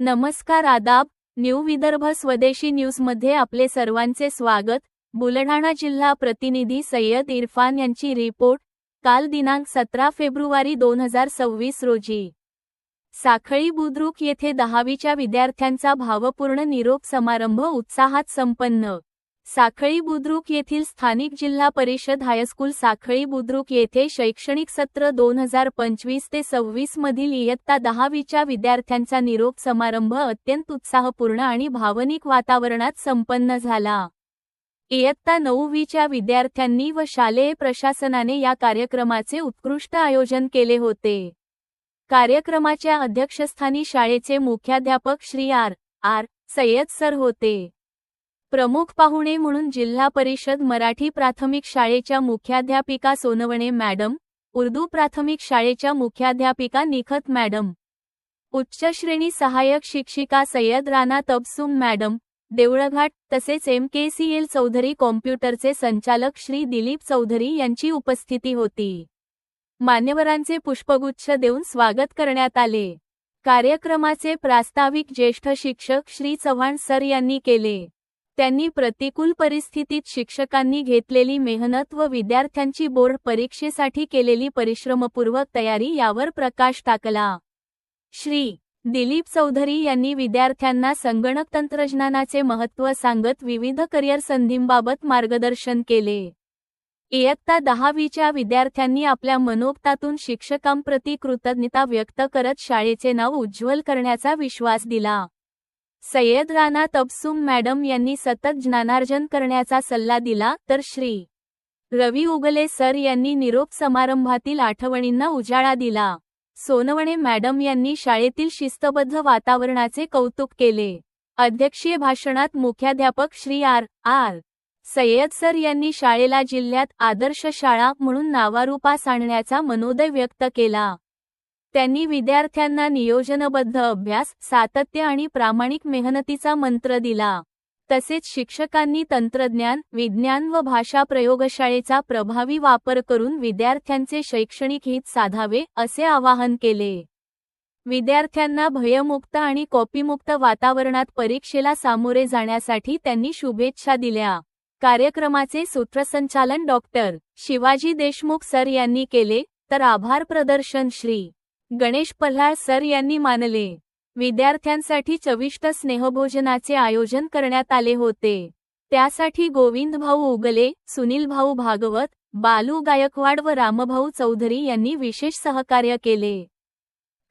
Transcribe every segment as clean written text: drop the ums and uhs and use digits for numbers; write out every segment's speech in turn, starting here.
नमस्कार आदाब, न्यू विदर्भ स्वदेशी न्यूजमध्ये आपले सर्वांचे स्वागत। बुलढाणा जिल्हा प्रतिनिधी सय्यद इरफान यांची रिपोर्ट। काल दिनांक 17 फेब्रुवारी 2026 रोजी साखळी बुद्रुक येथे 10वीच्या विद्यार्थ्यांचा भावपूर्ण निरोप समारंभ उत्साहात संपन्न। साखळी बुद्रुक येथील स्थानिक जिल्हा परिषद हायस्कूल साखळी बुद्रुक येथे शैक्षणिक सत्र 2025 ते 26 मधील इयत्ता 10वीच्या विद्यार्थ्यांचा निरोप समारंभ अत्यंत उत्साहपूर्ण आणि भावनिक वातावरणात संपन्न झाला। इयत्ता 9वीच्या विद्यार्थ्यांनी व शालेय प्रशासनाने या कार्यक्रमाचे उत्कृष्ट आयोजन केले होते। कार्यक्रमाच्या अध्यक्षस्थानी शाळेचे मुख्याध्यापक श्री आर सय्यद सर होते। प्रमुख पाहुणे म्हणून जिल्हा परिषद मराठी प्राथमिक शाळेच्या मुख्याध्यापिका सोनवणे मॅडम, उर्दू प्राथमिक शाळेच्या मुख्याध्यापिका निखत मॅडम, उच्च श्रेणी सहाय्यक शिक्षिका सय्यद राणा तबसुम मॅडम, देवळघाट तसेच MKCL चौधरी कॉम्प्युटरचे संचालक श्री दिलीप चौधरी यांची उपस्थिती होती। मान्यवरांचे पुष्पगुच्छ देऊन स्वागत करण्यात आले। कार्यक्रमाचे प्रास्ताविक ज्येष्ठ शिक्षक श्री चव्हाण सर यांनी केले। त्यांनी प्रतिकूल परिस्थितीत शिक्षकांनी घेतलेली मेहनत व विद्यार्थ्यांची बोर्ड परीक्षेसाठी केलेली परिश्रमपूर्वक तयारी यावर प्रकाश टाकला। श्री दिलीप चौधरी यांनी विद्यार्थ्यांना संगणक तंत्रज्ञानाचे महत्त्व सांगत विविध करिअर संधींबाबत मार्गदर्शन केले। इयत्ता 10वीच्या विद्यार्थ्यांनी आपल्या मनोगतातून शिक्षकांप्रती कृतज्ञता व्यक्त करत शाळेचे नाव उज्ज्वल करण्याचा विश्वास दिला। सय्यद राणा तबसुम मॅडम यांनी सतत ज्ञानार्जन करण्याचा सल्ला दिला, तर श्री रवी उगले सर यांनी निरोप समारंभातील आठवणींना उजाळा दिला। सोनवणे मॅडम यांनी शाळेतील शिस्तबद्ध वातावरणाचे कौतुक केले। अध्यक्षीय भाषणात मुख्याध्यापक श्री आर सय्यद सर यांनी शाळेला जिल्ह्यात आदर्श शाळा म्हणून नावारूपास आणण्याचा मनोदय व्यक्त केला। त्यांनी विद्यार्थ्यांना नियोजनबद्ध अभ्यास, सातत्य आणि प्रामाणिक मेहनतीचा मंत्र दिला। तसेच शिक्षकांनी तंत्रज्ञान, विज्ञान व भाषा प्रयोगशाळेचा प्रभावी वापर करून विद्यार्थ्यांचे शैक्षणिक हित साधावे असे आवाहन केले। विद्यार्थ्यांना भयमुक्त आणि कॉपीमुक्त वातावरणात परीक्षेला सामोरे जाण्यासाठी त्यांनी शुभेच्छा दिल्या। कार्यक्रमाचे सूत्रसंचालन डॉक्टर शिवाजी देशमुख सर यांनी केले, तर आभार प्रदर्शन श्री गणेश पल्हाळ सर यांनी मानले। विद्यार्थ्यांसाठी चविष्ट स्नेहभोजनाचे आयोजन करण्यात आले होते। त्यासाठी गोविंद भाऊ उगले, सुनील भाऊ भागवत, बालू गायकवाड व रामभाऊ चौधरी यांनी विशेष सहकार्य केले।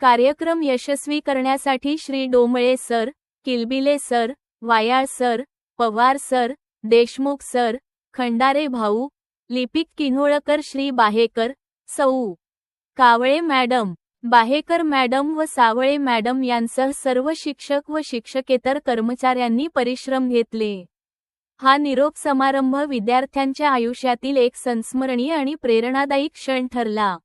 कार्यक्रम यशस्वी करण्यासाठी Shri Dombale sir, Kilbile sir, Wayal sir, Pawar sir, Deshmukh sir, Khandare भाऊ, लिपिक किन्होळकर श्री बाहेकर, सौ कावळे मॅडम, बाहेकर मॅडम व सावळे मॅडम यांसह सर्व शिक्षक व शिक्षकेतर कर्मचाऱ्यांनी परिश्रम घेतले। हा निरोप समारंभ विद्यार्थ्यांच्या आयुष्यातील एक संस्मरणीय आणि प्रेरणादायी क्षण ठरला।